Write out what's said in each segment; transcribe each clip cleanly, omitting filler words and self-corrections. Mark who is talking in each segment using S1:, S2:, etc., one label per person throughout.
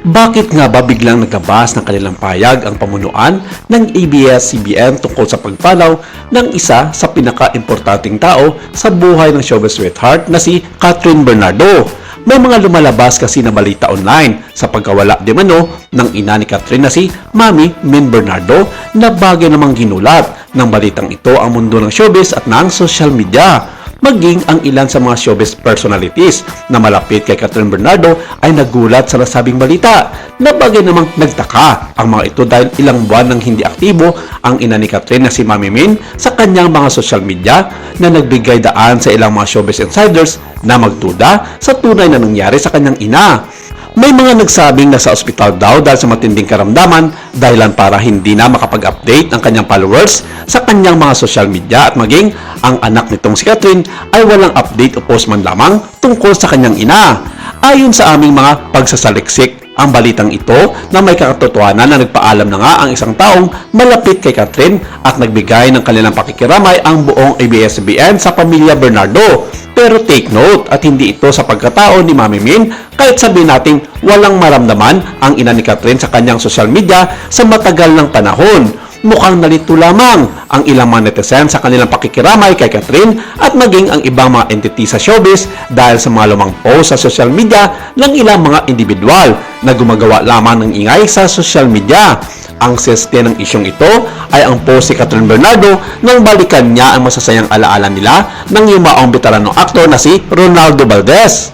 S1: Bakit nga ba biglang naglabas ng kanilang payag ang pamunuan ng ABS-CBN tungkol sa pagpalaw ng isa sa pinaka-importanting tao sa buhay ng showbiz sweetheart na si Catherine Bernardo? May mga lumalabas kasi na balita online sa pagkawala di mano ng ina ni Catherine na si Mami Min Bernardo na bagay namang ginulat ng balitang ito ang mundo ng showbiz at ng social media. Maging ang ilan sa mga showbiz personalities na malapit kay Catherine Bernardo ay nagulat sa nasabing balita na bagay namang nagtaka ang mga ito dahil ilang buwan nang hindi aktibo ang ina ni Catherine na si Mami Min sa kanyang mga social media na nagbigay daan sa ilang mga showbiz insiders na magduda sa tunay na nangyari sa kanyang ina. May mga nagsabing nasa ospital daw dahil sa matinding karamdaman dahilan para hindi na makapag-update ang kanyang followers sa kanyang mga social media at maging ang anak nitong si Catherine ay walang update o post man lamang tungkol sa kanyang ina. Ayon sa aming mga pagsasaliksik, ang balitang ito na may kakatotohanan na nagpaalam na nga ang isang taong malapit kay Catherine at nagbigay ng kanilang pakikiramay ang buong ABS-CBN sa pamilya Bernardo. Pero take note at hindi ito sa pagkatao ni Mami Min kahit sabihin nating walang maramdaman ang ina ni Catherine sa kanyang social media sa matagal ng panahon. Mukhang nalito lamang ang ilang mga netizen sa kanilang pakikiramay kay Catherine at maging ang ibang mga entity sa showbiz dahil sa mga lumang post sa social media ng ilang mga individual na gumagawa lamang ng ingay sa social media. Ang seste ng isyong ito ay ang post si Catherine Bernardo nang balikan niya ang masasayang alaala nila ng yumaong veteranong aktor na si Ronaldo Valdez.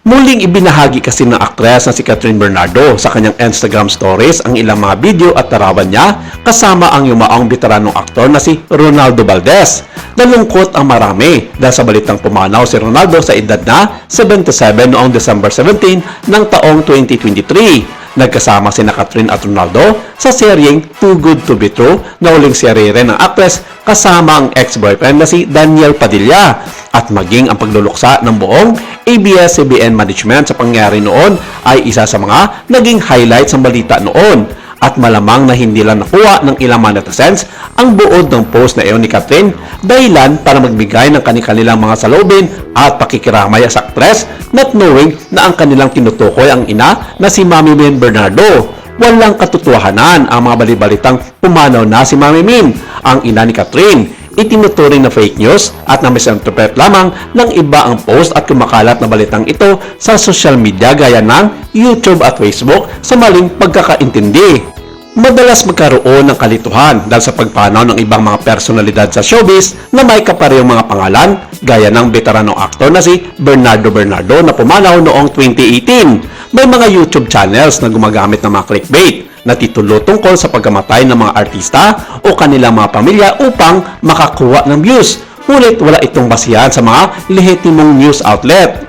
S1: Muling ibinahagi kasi ng aktres na si Catherine Bernardo sa kanyang Instagram stories ang ilang mga video at larawan niya kasama ang yumaong veteranong aktor na si Ronaldo Valdez. Nalungkot ang marami dahil sa balitang pumanaw si Ronaldo sa edad na 77 noong December 17 ng taong 2023. Nagkasama sina Catherine at Ronaldo sa seryeng Too Good to Be True na uling serye rin ng actress kasama ang ex-boyfriend na si Daniel Padilla. At maging ang pagluluksa ng buong ABS-CBN management sa pangyari noon ay isa sa mga naging highlights ng balita noon. At malamang na hindi lang nakuha ng ilang mga netizens ang buod ng post na iyon ni Catherine dahilan para magbigay ng kanilang mga salubin at pakikiramay sa actress not knowing na ang kanilang tinutukoy ang ina na si Mami Min Bernardo. Walang katotohanan ang mga balibalitang pumanaw na si Mami Min, ang ina ni Catherine. Itinuturing na fake news at na misinterpret lamang ng iba ang post at kumakalat na balitang ito sa social media gaya ng YouTube at Facebook sa maling pagkakaintindi. Madalas magkaroon ng kalituhan dahil sa pagpanaw ng ibang mga personalidad sa showbiz na may kaparehong mga pangalan gaya ng veteranong aktor na si Bernardo Bernardo na pumanaw noong 2018. May mga YouTube channels na gumagamit ng mga clickbait na titulo tungkol sa pagkamatay ng mga artista o kanilang mga pamilya upang makakuha ng views. Ngunit wala itong basihan sa mga lehitimong news outlet.